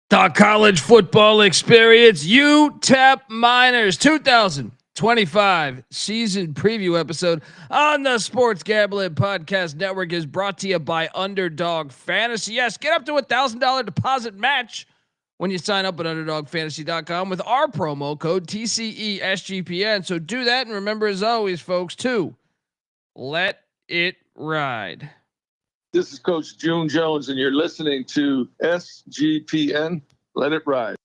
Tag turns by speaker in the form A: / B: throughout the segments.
A: The college football experience, UTEP Miners 2025 season preview episode on the Sports Gambling Podcast Network is brought to you by Underdog Fantasy. Yes, get up to $1,000 deposit match when you sign up at UnderdogFantasy.com with our promo code TCESGPN. So do that, and remember, as always, folks, to let it ride.
B: This is Coach June Jones, and you're listening to SGPN. Let it ride.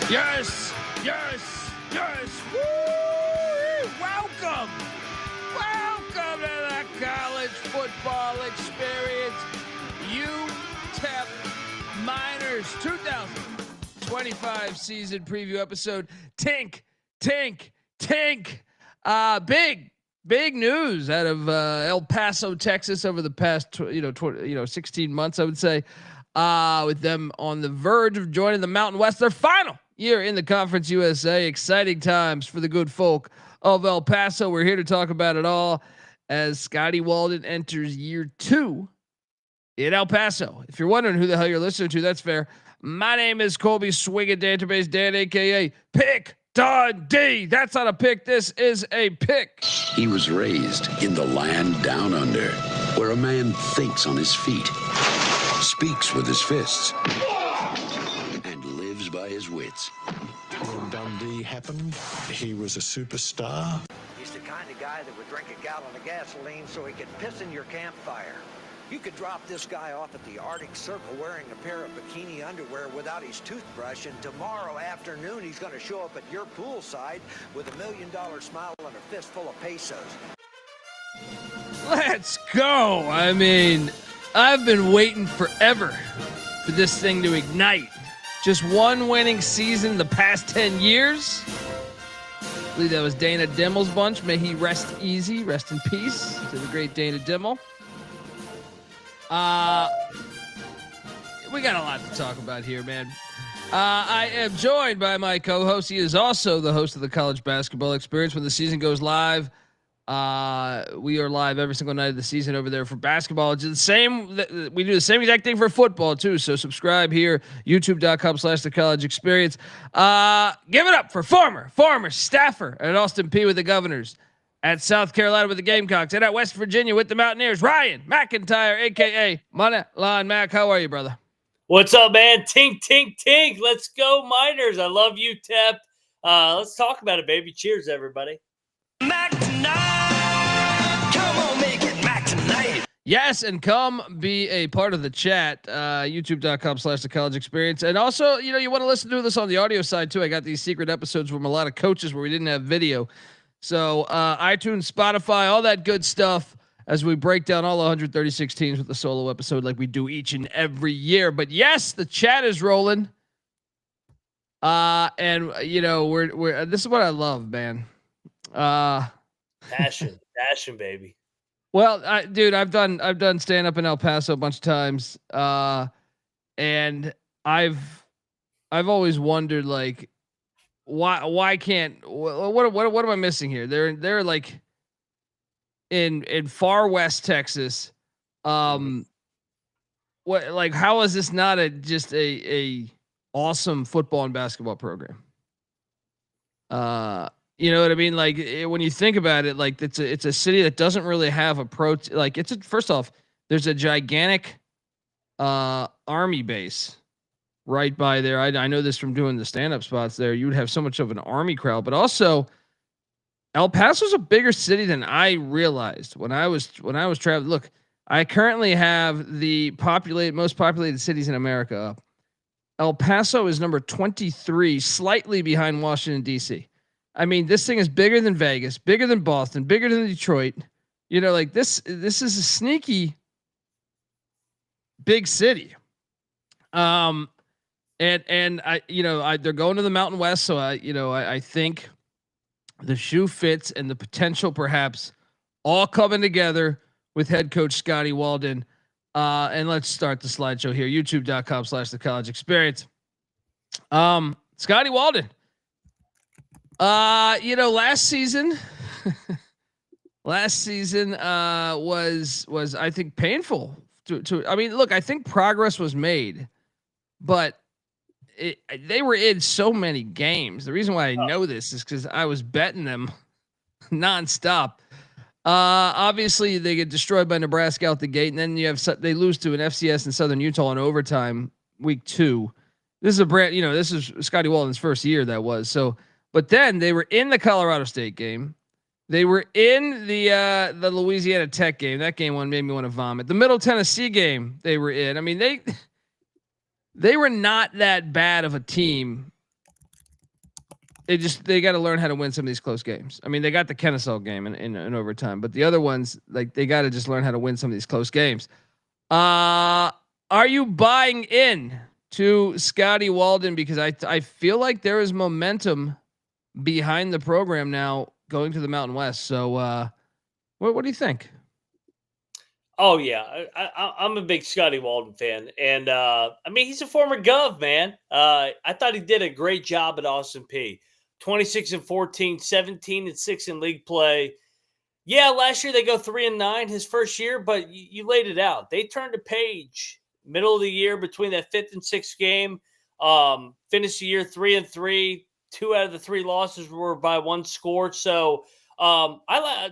A: Yes, yes, yes. Woo! Welcome to the college football experience. UTEP Miners 2025 season preview episode. Tink. Big news out of El Paso, Texas over the past 16 months, I would say. With them on the verge of joining the Mountain West, their final year in the Conference USA. Exciting times for the good folk of El Paso. We're here to talk about it all as Scotty Walden enters year 2 in El Paso. If you're wondering who the hell you're listening to, that's fair. My name is Colby Swinging Database Dan, aka Pick Dundee. That's not a pick. This is a pick.
C: He was raised in the land down under, where a man thinks on his feet, speaks with his fists, and lives by his wits.
D: When Dundee happened, he was a superstar.
E: He's the kind of guy that would drink a gallon of gasoline so he could piss in your campfire. You could drop this guy off at the Arctic Circle wearing a pair of bikini underwear without his toothbrush, and tomorrow afternoon he's going to show up at your poolside with $1 million smile and a fistful of pesos.
A: Let's go. I mean, I've been waiting forever for this thing to ignite. Just one winning season the past 10 years. I believe that was Dana Dimmel's bunch. May he rest easy, rest in peace to the great Dana Dimmel. We got a lot to talk about here, man. I am joined by my co-host. He is also the host of the College Basketball Experience. When the season goes live, we are live every single night of the season over there for basketball. It's the same. We do the same exact thing for football too. So subscribe here, youtube.com/the college experience. Give it up for former staffer at Austin Peay with the Governors, at South Carolina with the Gamecocks, and at West Virginia with the Mountaineers, Ryan McIntyre, aka Moneyline Mac. How are you, brother?
F: What's up, man? Tink. Let's go, Miners. I love UTEP. Let's talk about it, baby. Cheers, everybody.
E: Mac tonight! Come on, make it Mac tonight!
A: Yes, and come be a part of the chat, youtube.com/the college experience. And also, you want to listen to this on the audio side too. I got these secret episodes from a lot of coaches where we didn't have video. So iTunes, Spotify, all that good stuff as we break down all 136 teams with the solo episode like we do each and every year. But yes, the chat is rolling. And we're this is what I love, man.
F: Passion, baby.
A: Well, I've done stand up in El Paso a bunch of times. And I've always wondered, like, why can't, what am I missing here? They're like in far west Texas. How is this not just a awesome football and basketball program? You know what I mean? Like when you think about it, like it's a city that doesn't really have first off, there's a gigantic army base right by there. I know this from doing the stand-up spots there. You would have so much of an army crowd, but also El Paso's a bigger city than I realized when I was traveling. Look, I currently have the most populated cities in America up. El Paso is number 23, slightly behind Washington, D.C. I mean, this thing is bigger than Vegas, bigger than Boston, bigger than Detroit. This is a sneaky big city. And they're going to the Mountain West. So I think the shoe fits and the potential perhaps all coming together with head coach Scotty Walden. And let's start the slideshow here. YouTube.com/the college experience. Scotty Walden. Last season was I think painful I mean, look, I think progress was made, but they were in so many games. The reason why I know this is because I was betting them nonstop. Obviously they get destroyed by Nebraska out the gate, and then they lose to an FCS in Southern Utah in overtime week 2. This is this is Scotty Walden's first year that was. So, but then they were in the Colorado State game. They were in the Louisiana Tech game. That game one made me want to vomit. The Middle Tennessee game they were in. I mean, they were not that bad of a team. They got to learn how to win some of these close games. I mean, they got the Kennesaw game in overtime, but the other ones, like, they got to just learn how to win some of these close games. Are you buying in to Scotty Walden? Because I feel like there is momentum behind the program now going to the Mountain West. So what do you think?
F: Oh yeah, I'm a big Scotty Walden fan, and I mean, he's a former Gov, man. I thought he did a great job at Austin Peay. 26-14, 17-6 in league play. Yeah, last year they go 3-9 his first year, but you laid it out. They turned a page middle of the year between that 5th and 6th game. Finished the year 3-3. 2 out of the 3 losses were by 1 score. So I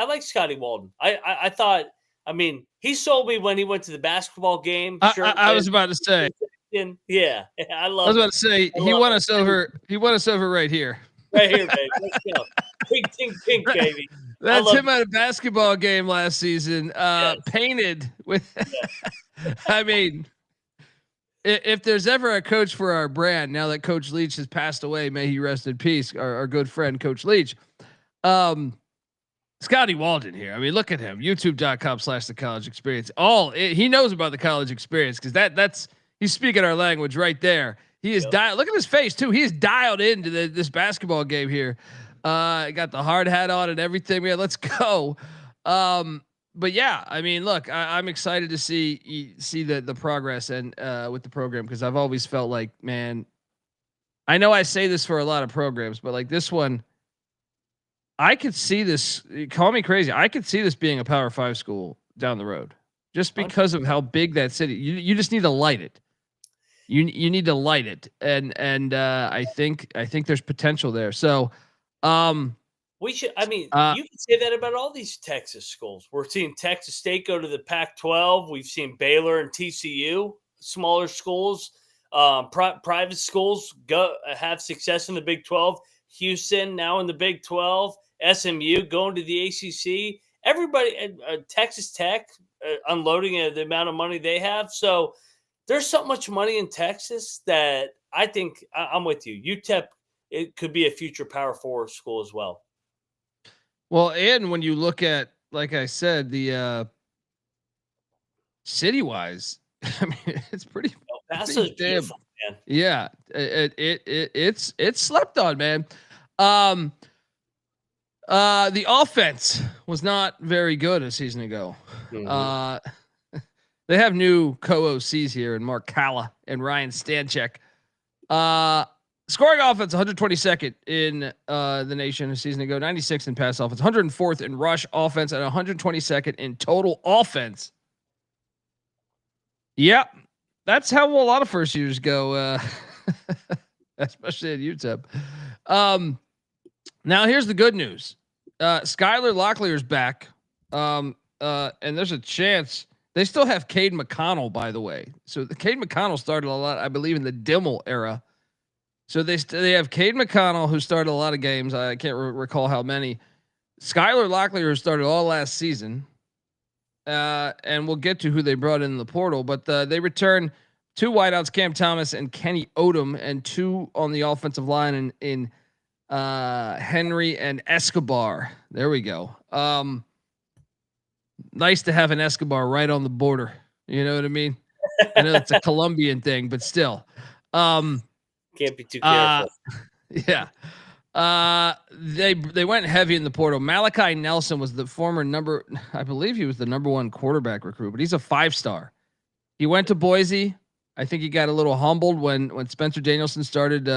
F: like Scotty Walden. I thought, I mean, he sold me when he went to the basketball game.
A: I was about to say.
F: Yeah, I love.
A: I was about to say he won us over. He won us over right here.
F: Right here, baby. Let's go. Pink, baby.
A: That's him at a basketball game last season.
F: Yes.
A: Painted with. Yes. I mean, if there's ever a coach for our brand, now that Coach Leach has passed away, may he rest in peace. Our good friend Coach Leach. Scotty Walden here. I mean, look at him. YouTube.com/the college experience. He knows about the college experience because that's. He's speaking our language right there. He is dialed. Look at his face too. He is dialed into this basketball game here. Got the hard hat on and everything. Yeah, let's go. But yeah, I mean, look, I'm excited to see the progress and with the program, because I've always felt like, man, I know I say this for a lot of programs, but like this one, I could see this. Call me crazy. I could see this being a Power 5 school down the road, just because of how big that city. You just need to light it. You need to light it, and I think there's potential there. So,
F: we should. I mean, you can say that about all these Texas schools. We're seeing Texas State go to the Pac-12. We've seen Baylor and TCU, smaller schools, private schools have success in the Big 12. Houston now in the Big 12. SMU going to the ACC. Everybody, Texas Tech unloading the amount of money they have. So there's so much money in Texas that I think I'm with you. UTEP, it could be a future Power 4 school as well.
A: Well, and when you look at, like I said, the city-wise, I mean, it's pretty.
F: That's beautiful, man.
A: Yeah, it's slept on, man. The offense was not very good a season ago. Mm-hmm. They have new co-OCs here in Mark Kalla and Ryan Stanchek. Scoring offense, 122nd in the nation a season ago, 96th in pass offense, 104th in rush offense, and 122nd in total offense. Yep, that's how a lot of first years go, especially at UTEP. Now here's the good news. Skyler Locklear is back. And there's a chance they still have Cade McConnell, by the way. So the Cade McConnell started a lot, I believe, in the Dimmel era. So they have Cade McConnell, who started a lot of games. I can't recall how many. Skyler Locklear, who started all last season. And we'll get to who they brought in the portal, but they return 2 wideouts, Kam Thomas and Kenny Odom, and 2 on the offensive line in Henry and Escobar. There we go. Nice to have an Escobar right on the border. You know what I mean? I know it's a Colombian thing, but still.
F: Can't be too careful.
A: Yeah. They went heavy in the portal. Malachi Nelson was the former I believe he was the number 1 quarterback recruit, but he's a 5-star. He went to Boise. I think he got a little humbled when Spencer Danielson started.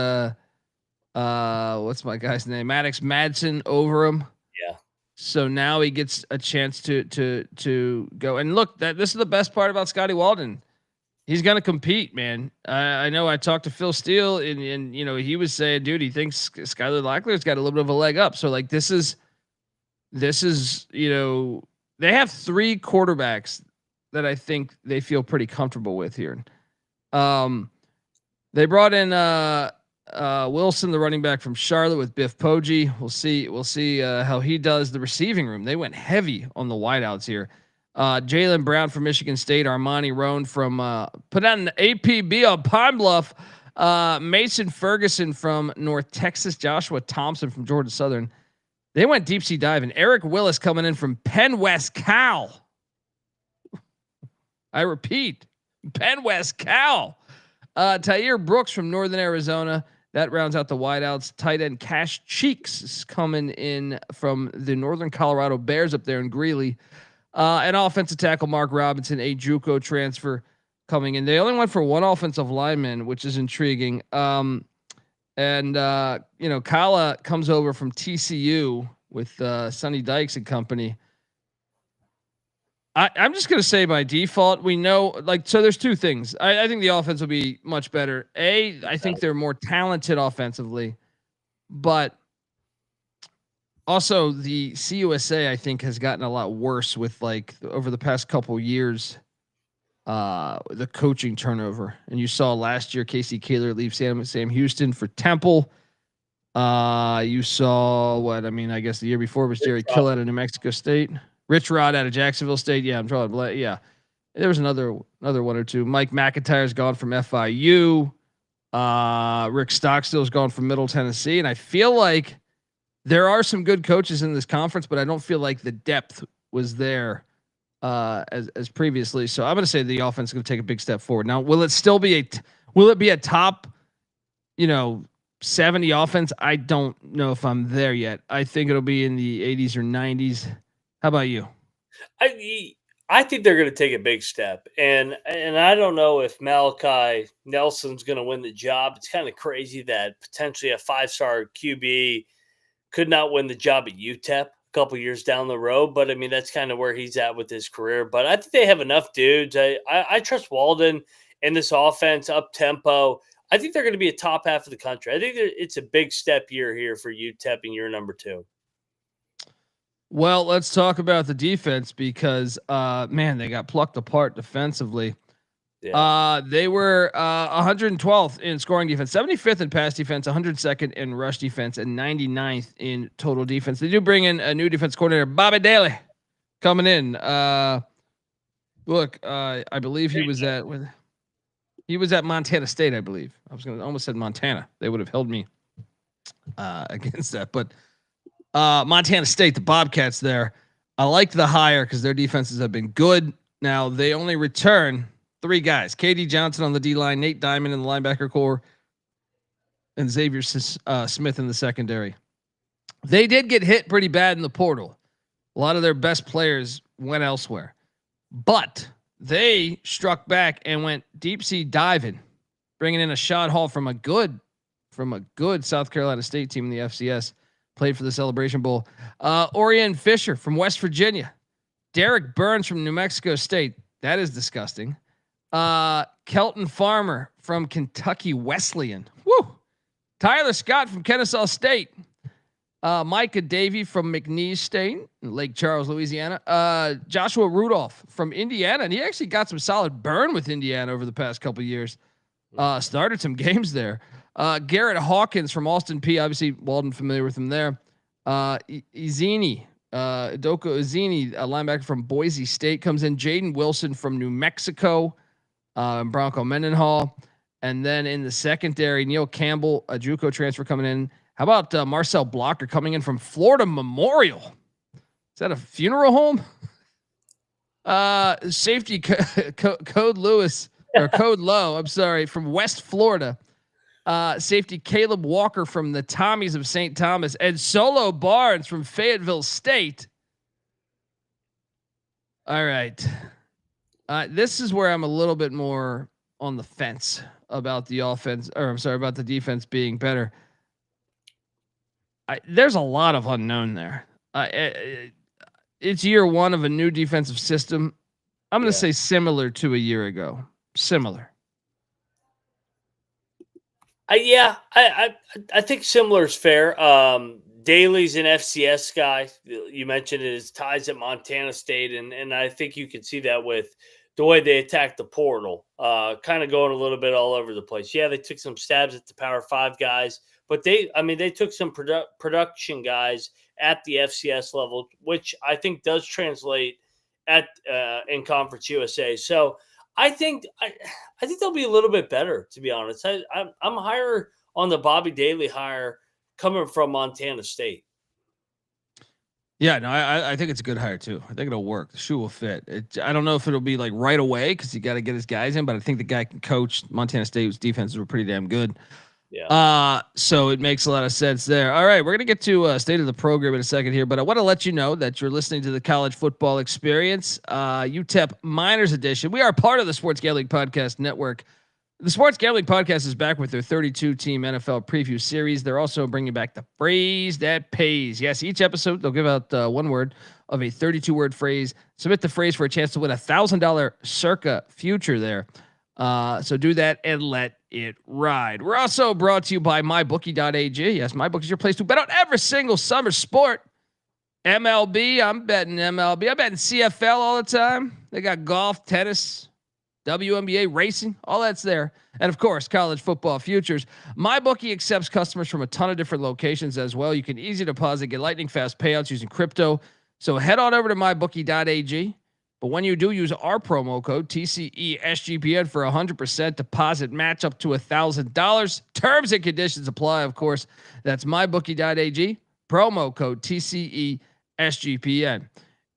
A: What's my guy's name? Maddox Madsen over him.
F: Yeah.
A: So now he gets a chance to go. And look, this is the best part about Scotty Walden. He's going to compete, man. I know I talked to Phil Steele and he was saying, dude, he thinks Skyler Locklear's got a little bit of a leg up. So like, this is, they have 3 quarterbacks that I think they feel pretty comfortable with here. They brought in, Wilson, the running back from Charlotte, with Biff Poggi. We'll see how he does. The receiving room, they went heavy on the wideouts here. Jalen Brown from Michigan State, Armani Roan from put out an APB on Pine Bluff, Mason Ferguson from North Texas, Joshua Thompson from Georgia Southern. They went deep sea diving. Eric Willis coming in from Penn West Cal. I repeat, Penn West Cal. Tyre Brooks from Northern Arizona. That rounds out the wideouts. Tight end Cash Cheeks is coming in from the Northern Colorado Bears up there in Greeley. And offensive tackle Mark Robinson, a JUCO transfer, coming in. They only went for 1 offensive lineman, which is intriguing. Kala comes over from TCU with Sonny Dykes and company. I'm just going to say by default, we know, so there's 2 things. I think the offense will be much better. I think they're more talented offensively, but also the CUSA, I think, has gotten a lot worse with over the past couple years, the coaching turnover. And you saw last year, Casey Kaler leave Sam Houston for Temple. You saw I guess the year before was Jerry Kill out of New Mexico State. Rich Rod out of Jacksonville State. Yeah, I'm drawing blank. Yeah, there was another 1 or 2. Mike McIntyre's gone from FIU. Rick Stockstill's gone from Middle Tennessee, and I feel like there are some good coaches in this conference, but I don't feel like the depth was there as previously. So I'm going to say the offense is going to take a big step forward. Now, will it still be a top, 70 offense? I don't know if I'm there yet. I think it'll be in the 80s or 90s. How about you?
F: I think they're going to take a big step, and I don't know if Malachi Nelson's going to win the job. It's kind of crazy that potentially a 5-star QB could not win the job at UTEP a couple years down the road, but I mean that's kind of where he's at with his career. But I think they have enough dudes. I trust Walden in this offense, up tempo. I think they're going to be a top half of the country. I think it's a big step year here for UTEP in year number 2.
A: Well, let's talk about the defense because, they got plucked apart defensively. Yeah. They were 112th in scoring defense, 75th in pass defense, 102nd in rush defense, and 99th in total defense. They do bring in a new defense coordinator, Bobby Daly, coming in. I believe he was at Montana State, I believe. I was going to almost said Montana. They would have held me against that, but Montana State, the Bobcats there. I like the hire because their defenses have been good. Now they only return 3 guys: KD Johnson on the D line, Nate Diamond in the linebacker core, and Xavier Smith in the secondary. They did get hit pretty bad in the portal. A lot of their best players went elsewhere, but they struck back and went deep sea diving, bringing in a shot haul from a good South Carolina State team in the FCS. Played for the Celebration Bowl. Orion Fisher from West Virginia. Derek Burns from New Mexico State. That is disgusting. Kelton Farmer from Kentucky Wesleyan. Woo! Tyler Scott from Kennesaw State. Micah Davey from McNeese State, Lake Charles, Louisiana. Joshua Rudolph from Indiana, and he actually got some solid burn with Indiana over the past couple of years. Started some games there. Garrett Hawkins from Austin P. Obviously, Walden familiar with him there. Ezinwa, Doko Ezinwa, a linebacker from Boise State, comes in. Jaden Wilson from New Mexico. Bronco Mendenhall. And then in the secondary, Neil Campbell, a JUCO transfer coming in. How about Marcel Blocker coming in from Florida Memorial? Is that a funeral home? Safety Code Low, I'm sorry, from West Florida. Safety Caleb Walker from the Tommies of St. Thomas, and Solo Barnes from Fayetteville State. All right. This is where I'm a little bit more on the fence about the offense, or I'm sorry, about the defense being better. There's a lot of unknown there. It's year one of a new defensive system. I'm going to say similar to a year ago. Similar.
F: I think similar is fair. Daly's an FCS guy. You mentioned his ties at Montana State, and I think you can see that with the way they attacked the portal, kind of going a little bit all over the place. Yeah, they took some stabs at the Power 5 guys, but they took some production guys at the FCS level, which I think does translate at in Conference USA. So I think they'll be a little bit better, to be honest. I'm higher on the Bobby Daly hire coming from Montana State.
A: Yeah, no, I think it's a good hire too. I think it'll work. The shoe will fit. I don't know if it'll be like right away because you got to get his guys in, but I think the guy can coach. Montana State's defenses were pretty damn good. Yeah. So it makes a lot of sense there. All right, we're gonna get to state of the program in a second here, but I want to let you know that you're listening to the College Football Experience, UTEP Miners edition. We are part of the Sports Gambling Podcast Network. The Sports Gambling Podcast is back with their 32-team NFL preview series. They're also bringing back the phrase that pays. Yes, each episode they'll give out one word of a 32-word phrase. Submit the phrase for a chance to win $1,000 circa future there. So do that and let it ride. We're also brought to you by mybookie.ag. Yes, MyBookie is your place to bet on every single summer sport. MLB, I'm betting MLB. I'm betting CFL all the time. They got golf, tennis, WNBA, racing, all that's there. And of course, college football futures. MyBookie accepts customers from a ton of different locations as well. You can easy deposit, get lightning fast payouts using crypto. So head on over to mybookie.ag. But when you do, use our promo code TCESGPN for 100% deposit match up to $1,000. Terms and conditions apply, of course. That's mybookie.ag. Promo code TCESGPN.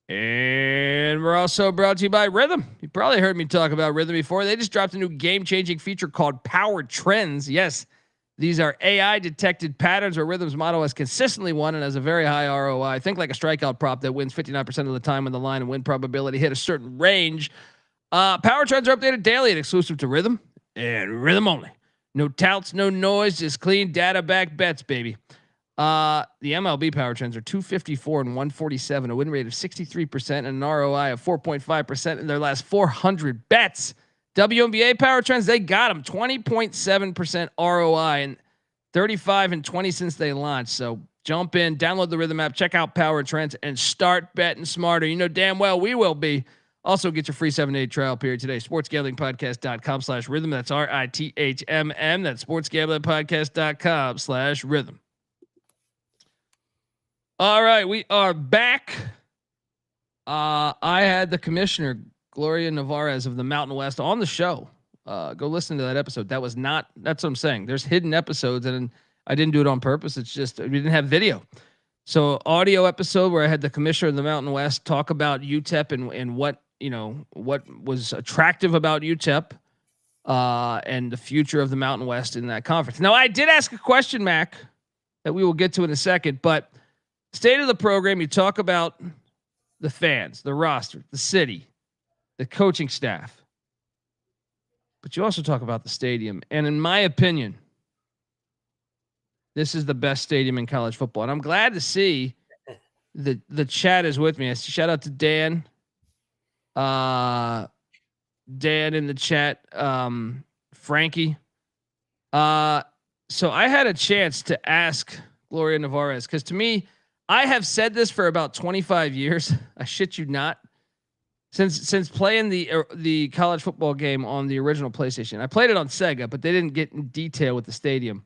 A: And we're also brought to you by Rhythm. You probably heard me talk about Rhythm before. They just dropped a new game-changing feature called Power Trends. Yes, these are AI-detected patterns where Rhythm's model has consistently won and has a very high ROI. Think like a strikeout prop that wins 59% of the time when the line and win probability hit a certain range. Power Trends are updated daily and exclusive to Rhythm and Rhythm only. No touts, no noise, just clean data-backed bets, baby. The MLB Power Trends are 254 and 147, a win rate of 63% and an ROI of 4.5% in their last 400 bets. WNBA Power Trends, they got them 20.7% ROI and 35 and 20 since they launched. So jump in, download the Rhythm app, check out Power Trends, and start betting smarter. You know damn well we will be. Also get your free 7-day trial period today. sportsgamblingpodcast.com/rhythm. That's RITHMM. That's sportsgamblingpodcast.com/rhythm. All right, we are back. I had the commissioner, Gloria Navarez of the Mountain West, on the show. Go listen to that episode. That's what I'm saying. There's hidden episodes, and I didn't do it on purpose. It's just we didn't have video. So audio episode where I had the commissioner of the Mountain West talk about UTEP and what was attractive about UTEP and the future of the Mountain West in that conference. Now, I did ask a question, Mac, that we will get to in a second, but state of the program, you talk about the fans, the roster, the city, the coaching staff, but you also talk about the stadium. And in my opinion, this is the best stadium in college football. And I'm glad to see the chat is with me. Shout out to Dan. Dan in the chat. Frankie. So I had a chance to ask Gloria Navarez, because to me, I have said this for about 25 years. I shit you not. Since playing the college football game on the original PlayStation. I played it on Sega, but they didn't get in detail with the stadium.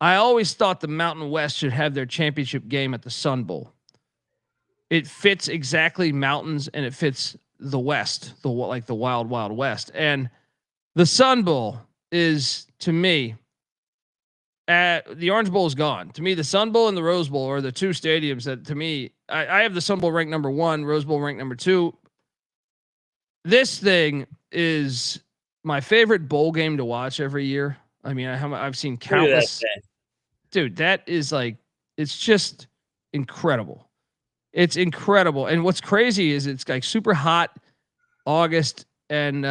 A: I always thought the Mountain West should have their championship game at the Sun Bowl. It fits exactly mountains, and it fits the West, the wild, wild West. And the Sun Bowl is, to me, the Orange Bowl is gone. To me, the Sun Bowl and the Rose Bowl are the two stadiums that, to me, I have the Sun Bowl ranked number 1, Rose Bowl ranked number 2. This thing is my favorite bowl game to watch every year. I mean, I've seen
F: Look at that
A: countless.
F: thing.
A: Dude, that is like, it's just incredible. It's incredible. And what's crazy is it's like super hot August and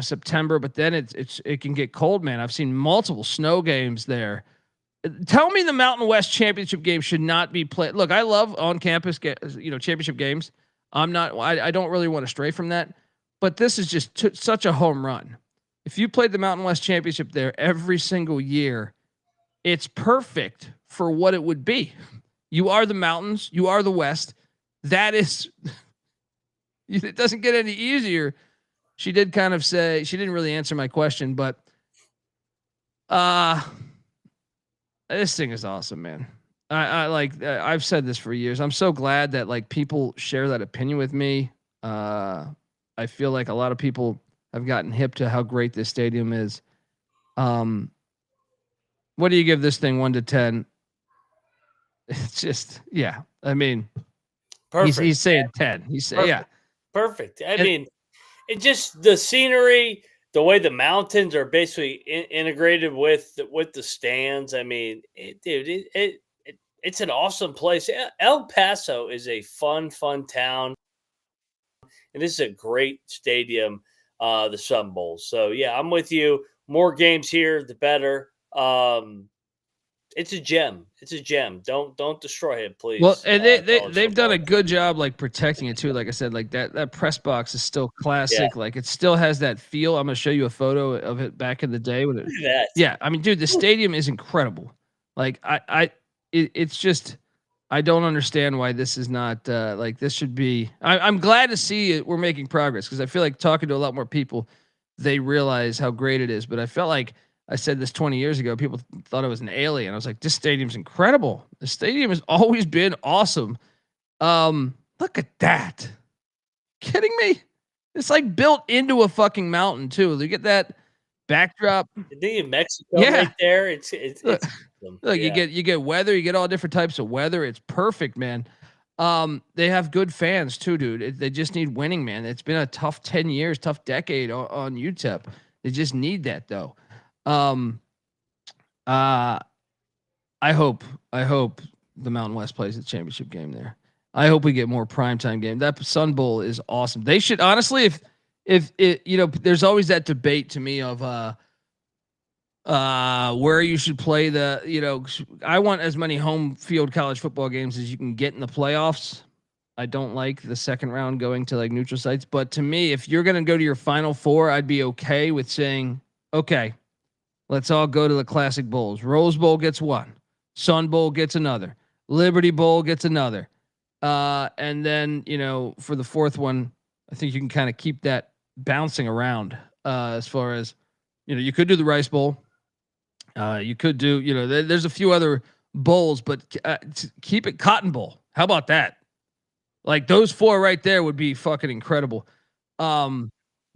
A: September, but then it can get cold, man. I've seen multiple snow games there. Tell me the Mountain West Championship game should not be played. Look, I love on campus championship games. I don't really want to stray from that, but this is just such a home run. If you played the Mountain West Championship there every single year, it's perfect for what it would be. You are the mountains, you are the West. That is, it doesn't get any easier. She did kind of say, she didn't really answer my question, but this thing is awesome, man. I've said this for years. I'm so glad that like people share that opinion with me. I feel like a lot of people have gotten hip to how great this stadium is. What do you give this thing 1 to 10? It's just, yeah. I mean,
F: Perfect.
A: he's saying 10. He's saying, yeah.
F: Perfect. I mean, it just the scenery, the way the mountains are basically integrated with the stands. I mean, it's an awesome place. El Paso is a fun town, and this is a great stadium, the Sun Bowl. So yeah, I'm with you. More games here, the better. It's a gem. It's a gem. Don't destroy it, please.
A: Well, and they've done a good job like protecting it too. Like I said, like that press box is still classic. Yeah. Like it still has that feel. I'm gonna show you a photo of it back in the day when yeah. I mean, dude, the stadium is incredible. Like it's just I don't understand why this is not like this should be. I'm glad to see it. We're making progress because I feel like talking to a lot more people, they realize how great it is. But I felt like I said this 20 years ago. People thought I was an alien. I was like, this stadium's incredible. The stadium has always been awesome. Look at that. Kidding me? It's like built into a fucking mountain too. You get that backdrop.
F: In Mexico, yeah. Right there. It's
A: look, yeah. you get weather. You get all different types of weather. It's perfect, man. They have good fans too, dude. They just need winning, man. It's been a tough 10 years, tough decade on UTEP. They just need that though. I hope the Mountain West plays the championship game there. I hope we get more primetime game. That Sun Bowl is awesome. They should honestly, if it, there's always that debate to me of, where you should play I want as many home field college football games as you can get in the playoffs. I don't like the second round going to like neutral sites, but to me, if you're going to go to your Final Four, I'd be okay with saying, okay, let's all go to the classic bowls. Rose Bowl gets one. Sun Bowl gets another. Liberty Bowl gets another. And then, for the fourth one, I think you can kind of keep that bouncing around as far as, you could do the Rice Bowl. You could do, there's a few other bowls, but keep it Cotton Bowl. How about that? Like those four right there would be fucking incredible.
F: You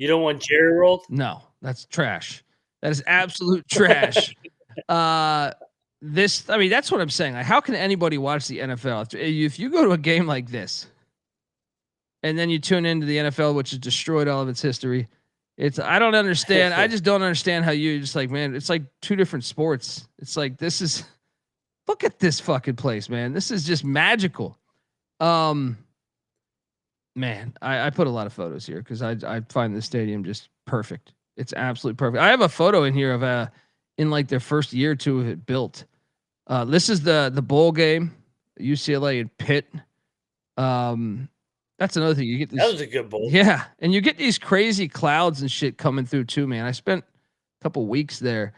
F: don't want Jerry rolled?
A: No, that's trash. That is absolute trash. That's what I'm saying. Like, how can anybody watch the NFL if you go to a game like this, and then you tune into the NFL, which has destroyed all of its history? I don't understand. I just don't understand how you just like, man. It's like two different sports. It's like look at this fucking place, man. This is just magical. Man, I put a lot of photos here because I find the stadium just perfect. It's absolutely perfect. I have a photo in here of in like their first year or two of it built. This is the bowl game, UCLA and Pitt. That's another thing. You get
F: that was a good bowl.
A: Yeah, and you get these crazy clouds and shit coming through too, man. I spent a couple weeks there.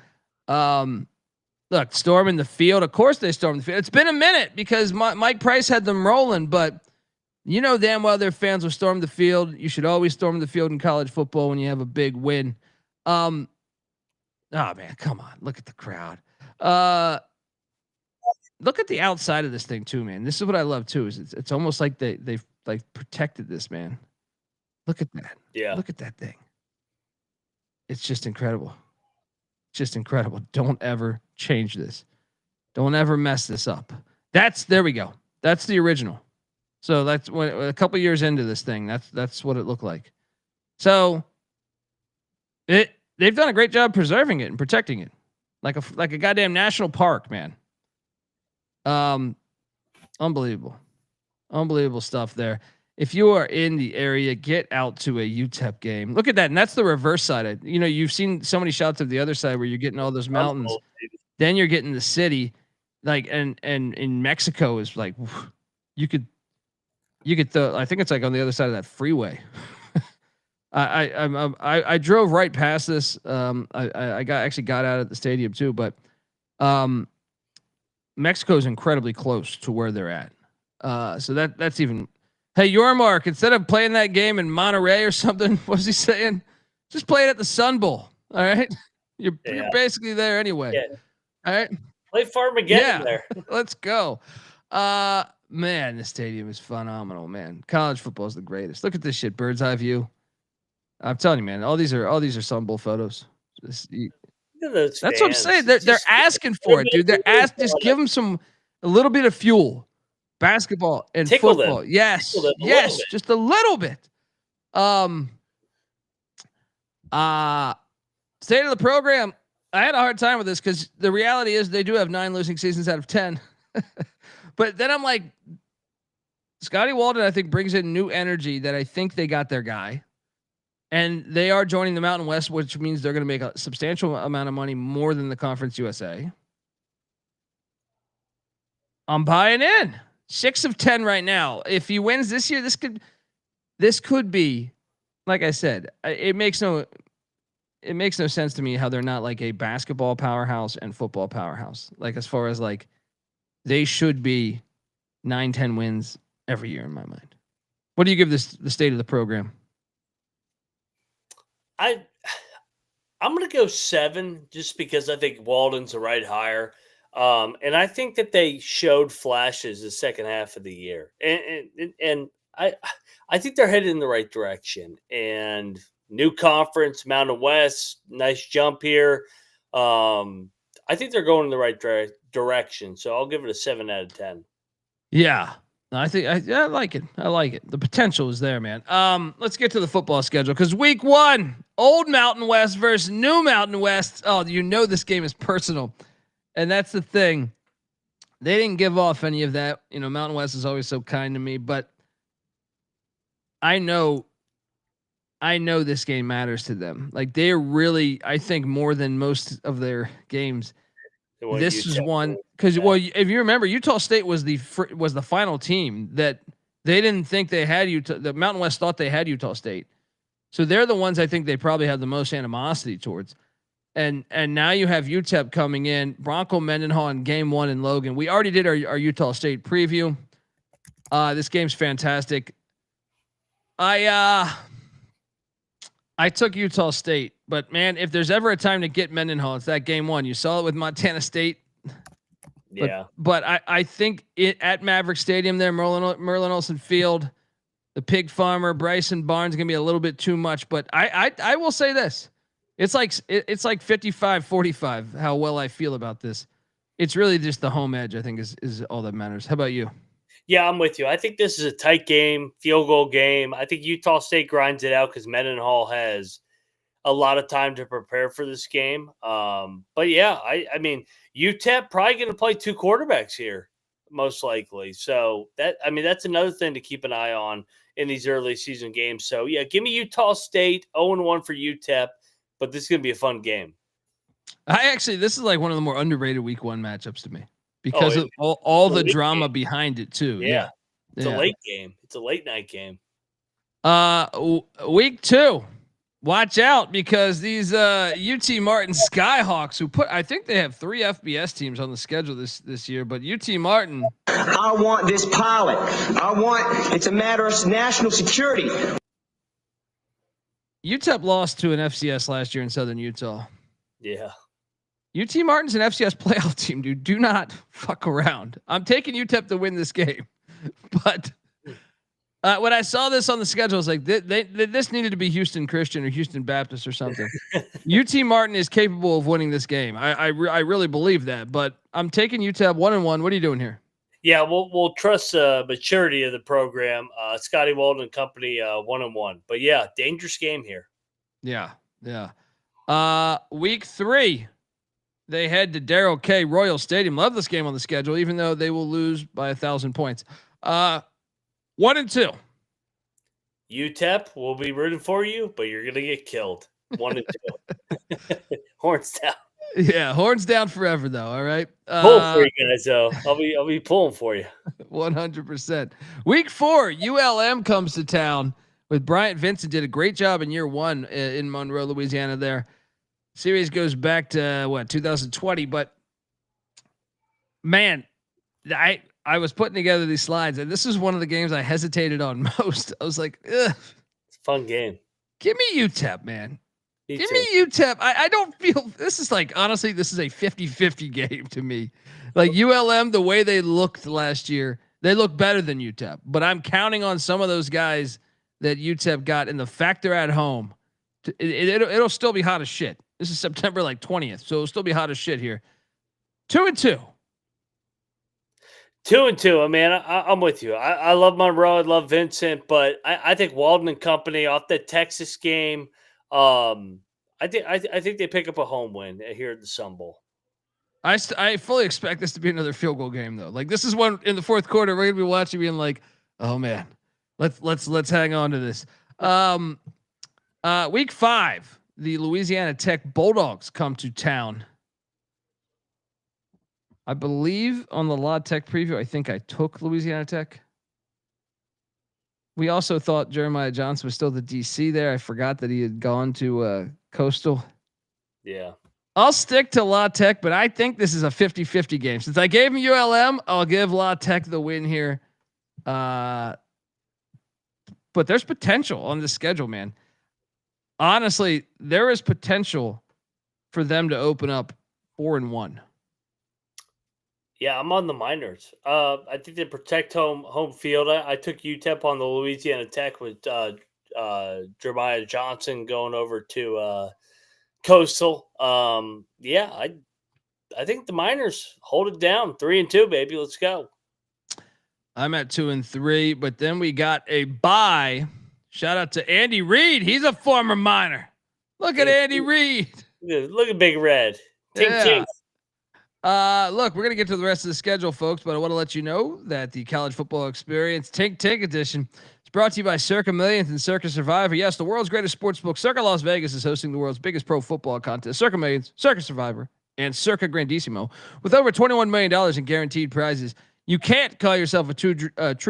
A: Look, storming the field. Of course they stormed the field. It's been a minute because Mike Price had them rolling, but damn well their fans will storm the field. You should always storm the field in college football when you have a big win. Oh man, come on. Look at the crowd. Look at the outside of this thing too, man. This is what I love too, is it's almost like they've like protected this, man. Look at that.
F: Yeah.
A: Look at that thing. It's just incredible. Just incredible. Don't ever change this. Don't ever mess this up. There we go. That's the original. So that's when a couple years into this thing, that's what it looked like. So they've done a great job preserving it and protecting it. like a goddamn national park, man. Unbelievable stuff there. If you are in the area, get out to a UTEP game. Look at that, and that's the reverse side. You've seen so many shots of the other side where you're getting all those mountains, then you're getting the city, like and in Mexico is like you could I think it's like on the other side of that freeway. I drove right past this. I got out at the stadium too, but Mexico is incredibly close to where they're at. So that's even. Hey, Yormark, instead of playing that game in Monterey or something, what's he saying? Just play it at the Sun Bowl. All right, you're basically there anyway.
F: Yeah.
A: All right,
F: play Farmageddon there.
A: Let's go. Man, the stadium is phenomenal. Man, college football is the greatest. Look at this shit, bird's eye view. I'm telling you, man. All these are Sun Bowl photos. That's what I'm saying. They're asking for it, dude. Just give them a little bit of fuel. Basketball and
F: Tickle
A: football.
F: Them.
A: Yes.
F: Tickle them
A: yes. Just a little bit. State of the program. I had a hard time with this because the reality is they do have 9 losing seasons out of 10. But then I'm like, Scotty Walden, I think, brings in new energy that I think they got their guy. And they are joining the Mountain West, which means they're going to make a substantial amount of money, more than the Conference USA. I'm buying in. 6 of 10 right now. If he wins this year, this could be, like I said, it makes no sense to me how they're not like a basketball powerhouse and football powerhouse. Like as far as like they should be 9-10 wins every year in my mind. What do you give the state of the program?
F: I'm going to go 7 just because I think Walden's the right hire. And I think that they showed flashes the second half of the year, and I think they're headed in the right direction. And new conference, Mountain West, nice jump here. I think they're going in the right direction. So I'll give it a 7 out of 10. Yeah,
A: I think I like it. I like it. The potential is there, man. Let's get to the football schedule because week 1, old Mountain West versus new Mountain West. Oh, this game is personal. And that's the thing. They didn't give off any of that. Mountain West is always so kind to me, but I know this game matters to them. Like they're really, I think more than most of their games. This is one because if you remember, Utah State was the final team that they didn't think they had Utah. The Mountain West thought they had Utah State, so they're the ones I think they probably have the most animosity towards. And now you have UTEP coming in, Bronco Mendenhall in game 1 in Logan. We already did our Utah State preview. This game's fantastic. I took Utah State, but man, if there's ever a time to get Mendenhall, it's that game 1. You saw it with Montana State. But I think at Maverick Stadium there, Merlin Olsen Field, the pig farmer, Bryson Barnes going to be a little bit too much. But I will say this. It's like 55-45 how well I feel about this. It's really just the home edge, I think, is all that matters. How about you?
F: Yeah, I'm with you. I think this is a tight game, field goal game. I think Utah State grinds it out because Mendenhall has a lot of time to prepare for this game. But yeah, I mean, UTEP probably going to play 2 quarterbacks here, most likely. So that's another thing to keep an eye on in these early season games. So yeah, give me Utah State 0-1 for UTEP. But this is going to be a fun game.
A: This is like one of the more underrated week 1 matchups to me because of all the drama game behind it too. Yeah.
F: It's a late game. It's a late night game.
A: Week 2, watch out because these UT Martin Skyhawks I think they have 3 FBS teams on the schedule this year, but UT Martin.
G: I want this pilot. It's a matter of national security.
A: UTEP lost to an FCS last year in Southern Utah.
F: Yeah.
A: UT Martin's an FCS playoff team, dude. Do not fuck around. I'm taking UTEP to win this game. But when I saw this on the schedule, I was like, this needed to be Houston Christian or Houston Baptist or something. UT Martin is capable of winning this game. I really believe that. But I'm taking UTEP 1-1. What are you doing here?
F: Yeah, we'll trust the maturity of the program. Scotty Walden and company 1-1. But yeah, dangerous game here.
A: Yeah. Week 3. They head to Darrell K. Royal Stadium. Love this game on the schedule, even though they will lose by 1,000 points. 1-2.
F: UTEP will be rooting for you, but you're gonna get killed. 1-2. Horns down.
A: Yeah, horns down forever, though. All right.
F: Pull for you guys, though. I'll be pulling for you.
A: 100%. Week 4, ULM comes to town with Bryant Vincent. Did a great job in year 1 in Monroe, Louisiana. There, series goes back to 2020. But man, I was putting together these slides, and this is one of the games I hesitated on most. I was like, ugh.
F: It's a fun game.
A: Give me UTEP, man.
F: Me
A: Give
F: too.
A: me UTEP. I don't feel this is like, honestly, this is a 50-50 game to me. Like ULM, the way they looked last year, they look better than UTEP. But I'm counting on some of those guys that UTEP got, and the fact they're at home. It'll still be hot as shit. This is September 20th, so it'll still be hot as shit here. 2-2.
F: 2-2. I mean, I'm with you. I love Monroe. I love Vincent, but I think Walden and company off that Texas game. I think they pick up a home win here at the Sun Bowl.
A: I fully expect this to be another field goal game, though. Like, this is one in the fourth quarter we're gonna be watching, being like, oh man, let's hang on to this. Week 5, the Louisiana Tech Bulldogs come to town. I believe on the La Tech preview, I think I took Louisiana Tech. We also thought Jeremiah Johnson was still the DC there. I forgot that he had gone to Coastal.
F: Yeah.
A: I'll stick to La Tech, but I think this is a 50-50 game. Since I gave him ULM, I'll give La Tech the win here. But there's potential on the schedule, man. Honestly, there is potential for them to open up 4-1.
F: Yeah, I'm on the Miners. I think they protect home field. I took UTEP on the Louisiana Tech with Jeremiah Johnson going over to Coastal. Yeah, I think the Miners hold it down. 3-2, baby. Let's go.
A: I'm at 2-3, but then we got a bye. Shout out to Andy Reid. He's a former Miner. Look at Andy Reid.
F: Look at Big Red. Ting,
A: Yeah.
F: ting.
A: Look, we're going to get to the rest of the schedule, folks, but I want to let you know that the College Football Experience Tink Edition is brought to you by Circa Millions and Circa Survivor. Yes, the world's greatest sportsbook, Circa Las Vegas, is hosting the world's biggest pro football contest, Circa Millions, Circa Survivor, and Circa Grandissimo, with over $21 million in guaranteed prizes. You can't call yourself a true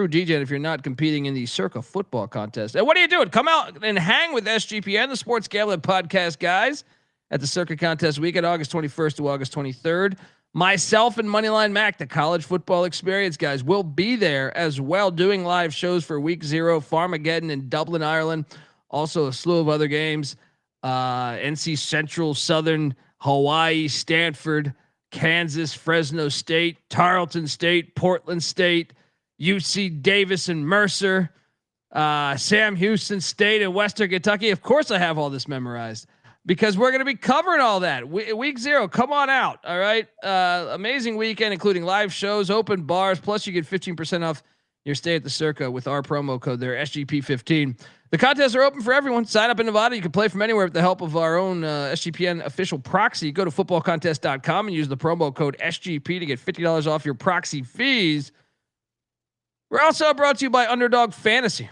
A: DJ if you're not competing in the Circa football contest. And what are you doing? Come out and hang with SGPN, the Sports Gambling Podcast guys, at the Circa Contest weekend, August 21st to August 23rd. Myself and Moneyline Mac, the College Football Experience guys, will be there as well, doing live shows for Week 0, Farmageddon in Dublin, Ireland. Also a slew of other games. NC Central, Southern, Hawaii, Stanford, Kansas, Fresno State, Tarleton State, Portland State, UC Davis and Mercer, Sam Houston State and Western Kentucky. Of course I have all this memorized, because we're going to be covering all that. Week 0, come on out. All right. Amazing weekend, including live shows, open bars. Plus you get 15% off your stay at the Circa with our promo code there, SGP15. The contests are open for everyone. Sign up in Nevada. You can play from anywhere with the help of our own SGPN official proxy. Go to footballcontest.com and use the promo code SGP to get $50 off your proxy fees. We're also brought to you by Underdog Fantasy.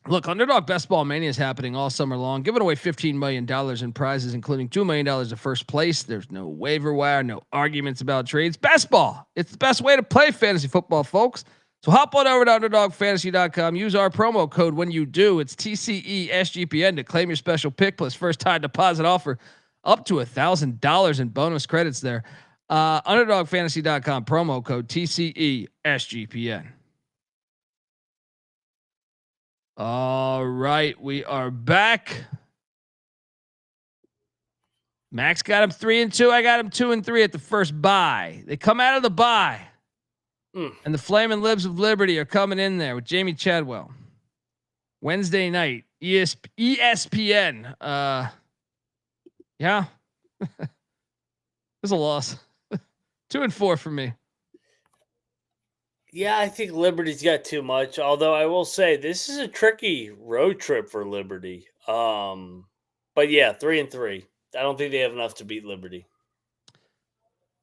A: Look, Underdog Best Ball Mania is happening all summer long, giving away $15 million in prizes, including $2 million to first place. There's no waiver wire, no arguments about trades. Best ball. It's the best way to play fantasy football, folks. So hop on over to UnderdogFantasy.com. Use our promo code when you do. It's TCESGPN to claim your special pick plus first time deposit offer up to $1,000 in bonus credits there. UnderdogFantasy.com, promo code TCESGPN. All right, we are back. Max got him 3-2. I got him 2-3 at the first bye. They come out of the bye, and the Flamin' Libs of Liberty are coming in there with Jamie Chadwell. Wednesday night, ESPN. Yeah, it's a loss. 2-4 for me.
F: Yeah, I think Liberty's got too much. Although I will say this is a tricky road trip for Liberty. But yeah, 3-3. I don't think they have enough to beat Liberty.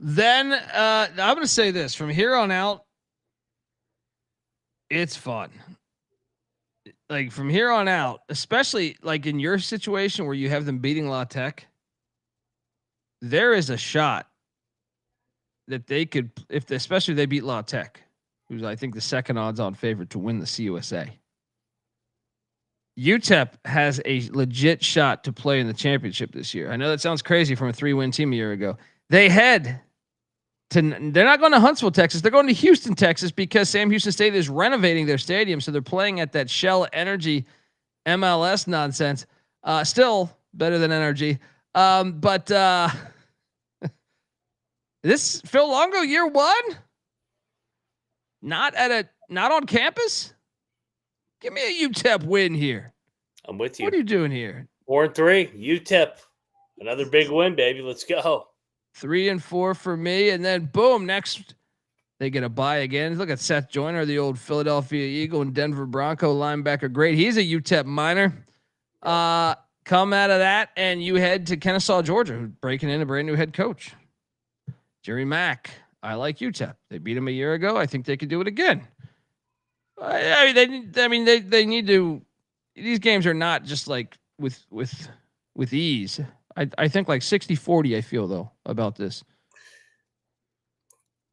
A: Then I'm going to say this from here on out. It's fun. Like from here on out, especially like in your situation where you have them beating La Tech, there is a shot that they could, especially if they beat La Tech, who's I think the second odds on favorite to win the CUSA. UTEP has a legit shot to play in the championship this year. I know that sounds crazy from a 3-win team a year ago. They're not going to Huntsville, Texas. They're going to Houston, Texas, because Sam Houston State is renovating their stadium. So they're playing at that Shell Energy MLS nonsense. Still better than NRG. But this Phil Longo year one, not on campus. Give me a UTEP win here.
F: I'm with you.
A: What are you doing here?
F: 4-3, UTEP, another big win, baby. Let's go.
A: 3-4 for me, and then boom, next they get a bye again. Look at Seth Joyner, the old Philadelphia Eagle and Denver Bronco linebacker. Great, he's a UTEP Miner. Come out of that, and you head to Kennesaw, Georgia, who's breaking in a brand new head coach, Jerry Mack. I like UTEP. They beat him a year ago. I think they could do it again. They need to. These games are not just like with ease. I think like 60-40. I feel though about this.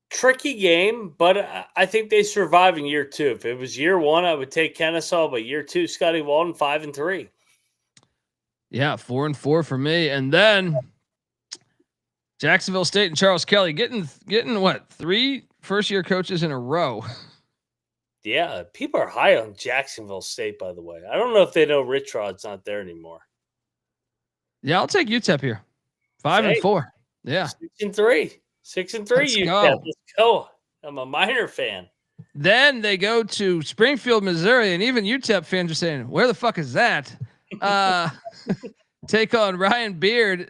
F: Tricky game, but I think they survive in year two. If it was year one, I would take Kennesaw, but year two, Scotty Walden 5-3.
A: Yeah, 4-4 for me, and then Jacksonville State and Charles Kelly getting what 3 first-year coaches in a row.
F: Yeah, people are high on Jacksonville State, by the way. I don't know if they know Rich Rod's not there anymore.
A: Yeah, I'll take UTEP here. 5-4. Yeah.
F: 6-3. 6-3,
A: Let's
F: UTEP.
A: go.
F: Let's go. I'm a Miner fan.
A: Then they go to Springfield, Missouri, and even UTEP fans are saying, where the fuck is that? Take on Ryan Beard,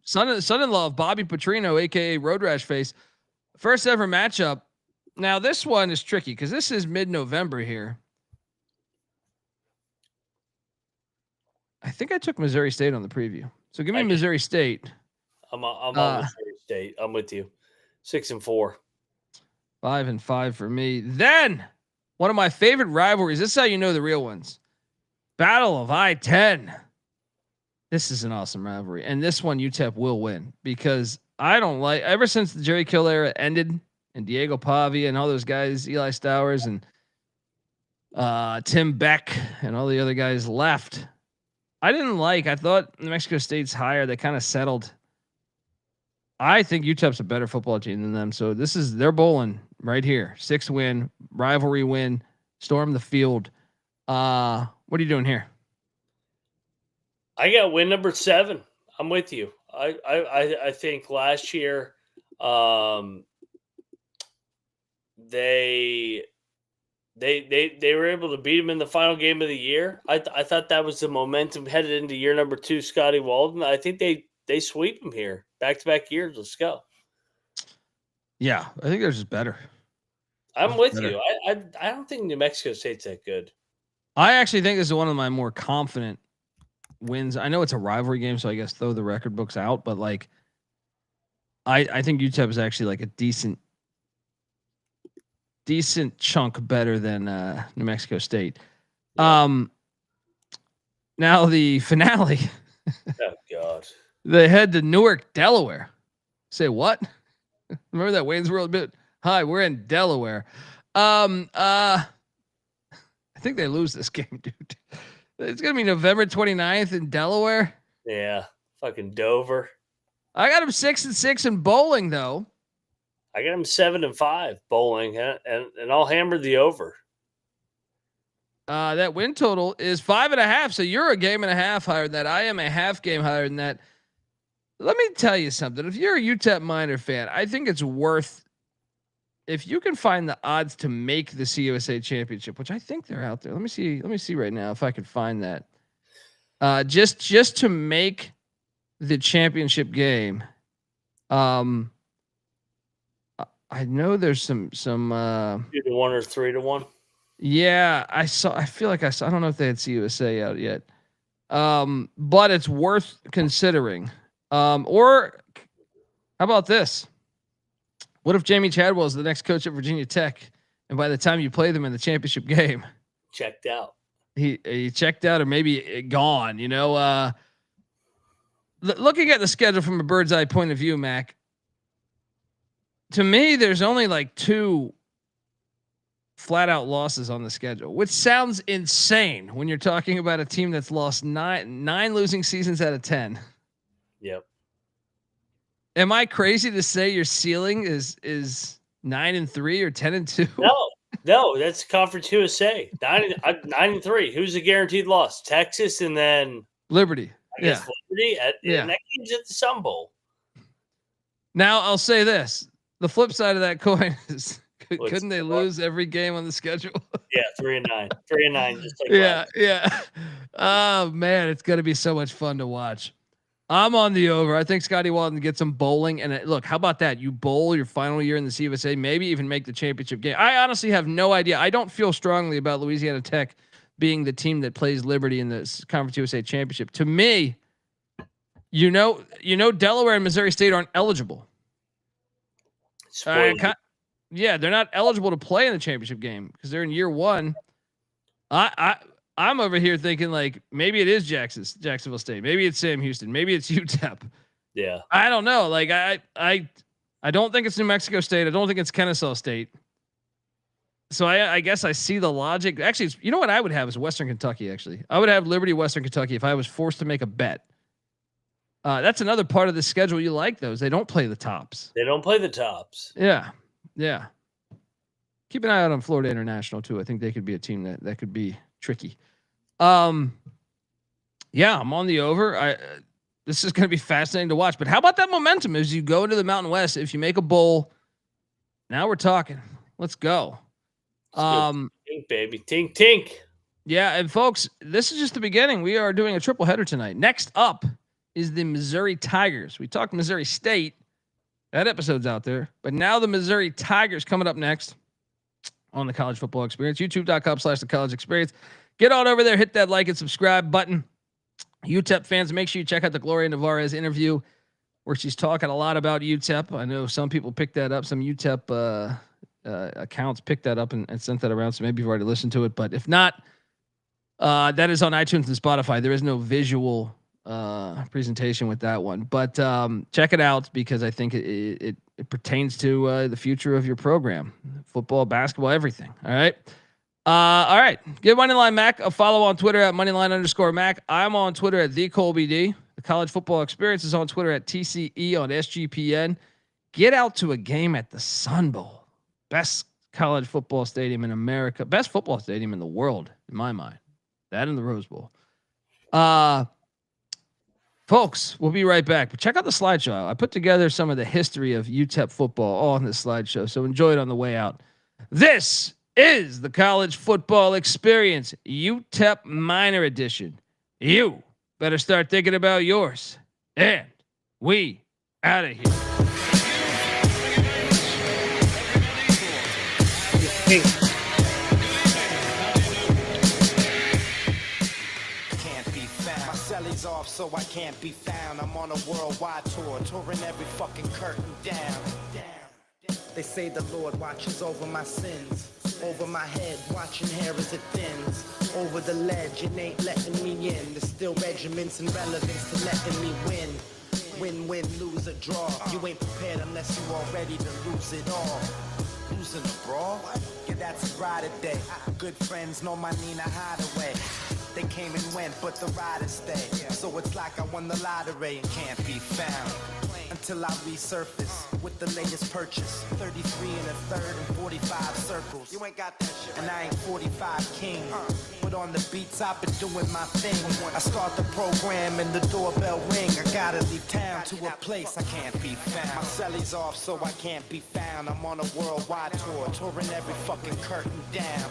A: son-in-law of Bobby Petrino, a.k.a. Road Rash Face. First ever matchup. Now, this one is tricky because this is mid-November here. I think I took Missouri State on the preview. So give me Missouri State.
F: I'm on Missouri State. I'm with you. 6-4.
A: 5-5 for me. Then one of my favorite rivalries. This is how you know the real ones. Battle of I-10. This is an awesome rivalry. And this one UTEP will win because I don't like, ever since the Jerry Kill era ended and Diego Pavia and all those guys, Eli Stowers and Tim Beck and all the other guys left. I thought New Mexico State's higher. They kind of settled. I think UTEP's a better football team than them. So they're bowling right here. 6 win, rivalry win, storm the field. What are you doing here?
F: I got win number 7. I'm with you. I think last year they were able to beat him in the final game of the year. I thought that was the momentum headed into year number 2, Scotty Walden. I think they sweep him here. Back-to-back years. Let's go.
A: Yeah, I think they're just better.
F: I'm with you. I don't think New Mexico State's that good.
A: I actually think this is one of my more confident wins. I know it's a rivalry game, so I guess throw the record books out, but like I think UTEP is actually like a decent chunk better than New Mexico State. Now the finale.
F: Oh God.
A: They head to Newark, Delaware. Say what? Remember that Wayne's World bit? Hi, we're in Delaware. I think they lose this game, dude. It's gonna be November 29th in Delaware.
F: Yeah, fucking Dover.
A: I got him 6-6 in bowling though.
F: I got him 7-5 bowling, and I'll hammer the over.
A: That win total is 5.5. So you're a game and a half higher than that. I am a half game higher than that. Let me tell you something. If you're a UTEP Miner fan, I think it's worth, if you can find the odds to make the CUSA championship, which I think they're out there. Let me see right now if I can find that. Just to make the championship game. I know there's some 2-1
F: or 3-1.
A: Yeah, I feel like I don't know if they had CUSA out yet. But it's worth considering. Or how about this? What if Jamie Chadwell is the next coach at Virginia Tech, and by the time you play them in the championship game,
F: checked out?
A: He checked out or maybe gone. Looking at the schedule from a bird's eye point of view, Mac. To me, there's only like 2 flat out losses on the schedule, which sounds insane when you're talking about a team that's lost nine losing seasons out of 10.
F: Yep.
A: Am I crazy to say your ceiling is 9-3 or 10-2?
F: No, that's Conference USA. 9-3. Who's the guaranteed loss? Texas and then
A: Liberty.
F: I guess Liberty. And that game's at the Sun Bowl.
A: Now I'll say this: the flip side of that coin is, couldn't they lose every game on the schedule?
F: Yeah, 3-9, 3-9, just like
A: yeah. Oh man, it's gonna be so much fun to watch. I'm on the over. I think Scotty Walden gets some bowling. And look, how about that? You bowl your final year in the CUSA, maybe even make the championship game. I honestly have no idea. I don't feel strongly about Louisiana Tech being the team that plays Liberty in the Conference USA championship. To me, Delaware and Missouri State aren't eligible. Yeah, they're not eligible to play in the championship game because they're in year 1. I'm over here thinking like maybe it is Jacksonville State, maybe it's Sam Houston, maybe it's UTEP.
F: Yeah,
A: I don't know. Like I don't think it's New Mexico State. I don't think it's Kennesaw State. So I guess I see the logic. Actually, you know what I would have is Western Kentucky. Actually, I would have Liberty Western Kentucky if I was forced to make a bet. That's another part of the schedule you like those. They don't play the tops. Yeah. Keep an eye out on Florida International too. I think they could be a team that could be tricky. I'm on the over. This is going to be fascinating to watch. But how about that momentum as you go into the Mountain West? If you make a bowl, now we're talking. Let's go.
F: Tink, baby, tink.
A: Yeah, and folks, this is just the beginning. We are doing a triple header tonight. Next up is the Missouri Tigers. We talked Missouri State. That episode's out there. But now the Missouri Tigers coming up next on the College Football Experience. YouTube.com/the College Experience. Get on over there, hit that like and subscribe button. UTEP fans, make sure you check out the Gloria Navarez interview where she's talking a lot about UTEP. I know some people picked that up. Some UTEP accounts picked that up and sent that around. So maybe you've already listened to it. But if not, that is on iTunes and Spotify. There is no visual presentation with that one. But check it out because I think it pertains to the future of your program. Football, basketball, everything. All right. All right. Give Moneyline Mac a follow on Twitter at Moneyline_Mac. I'm on Twitter at TheColbyD. The College Football Experience is on Twitter at TCE on SGPN. Get out to a game at the Sun Bowl. Best college football stadium in America. Best football stadium in the world, in my mind. That and the Rose Bowl. Folks, we'll be right back. But check out the slideshow. I put together some of the history of UTEP football all on this slideshow, so enjoy it on the way out. This is the College Football Experience, UTEP Minor Edition. You better start thinking about yours. And we out of here.
H: Off, so I can't be found. I'm on a worldwide tour, touring every fucking curtain down. They say the Lord watches over my sins, over my head, watching hair as it thins. Over the ledge, it ain't letting me in. There's still regiments and relevance to letting me win. Win, lose or draw. You ain't prepared unless you all ready to lose it all. Losing a brawl? Yeah, that's a Friday day. Good friends know my Nina Hideaway. They came and went, but the riders stay. So it's like I won the lottery and can't be found. Until I resurface with the latest purchase. 33 and a third and 45 circles. You ain't got that shit. And I ain't 45 king. But on the beats, I've been doing my thing. I start the program and the doorbell ring. I gotta leave town to a place I can't be found. My celly's off, so I can't be found. I'm on a worldwide tour, touring every fucking curtain down.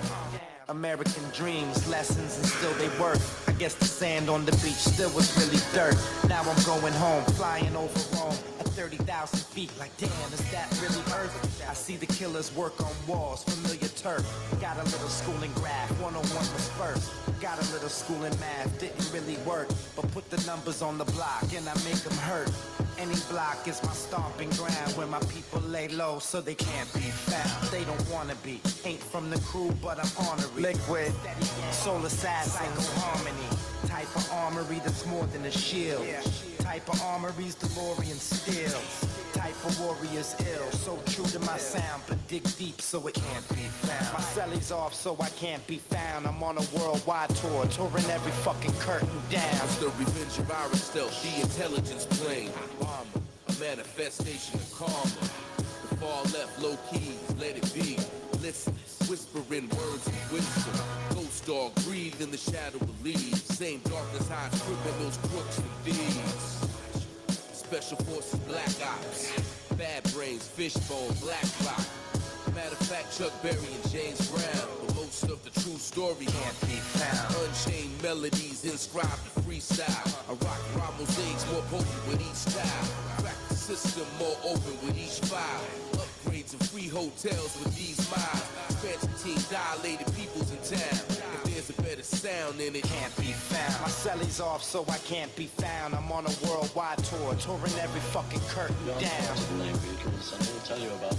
H: American dreams, lessons, and still they work. I guess the sand on the beach still was really dirt. Now I'm going home, flying over Rome at 30,000 feet. Like, damn, is that really Earth? I see the killers work on walls, familiar turf. Got a little school in graph, 101 was first. Got a little school in math, didn't really work. But put the numbers on the block and I make them hurt. Any block is my stomping ground where my people lay low so they can't be found. They don't wanna be, ain't from the crew, but I'm honorary. Liquid, soul assassin, harmony. Type of armory that's more than a shield. Type of armory's DeLorean steals. Type of warrior's ill, so true to my sound, but dig deep so it can't be found. My celly's off so I can't be found. I'm on a worldwide tour, touring every fucking curtain down.
I: It's the revenge of our stealth, the intelligence plane. Armor, a manifestation of karma. The far left, low keys, let it be. Listen, whispering words of wisdom. Ghost dog breathe in the shadow of leaves. Same darkness hides criminals, crooks, and thieves. Special forces, black ops. Bad brains, fishbone, black rock. Matter of fact, Chuck Berry and James Brown. But most of the true story can't be found. Unchained melodies inscribed in freestyle. I rock raw mosaics more potent with each style. Crack the system more open with each file. Upgrades and free hotels with these miles. Expansion team dilated peoples in town. If there's a better sound in it,
H: can't be found. My celly's off so I can't be found. I'm on a worldwide tour, touring every fucking curtain down.
J: I'm going to tell you about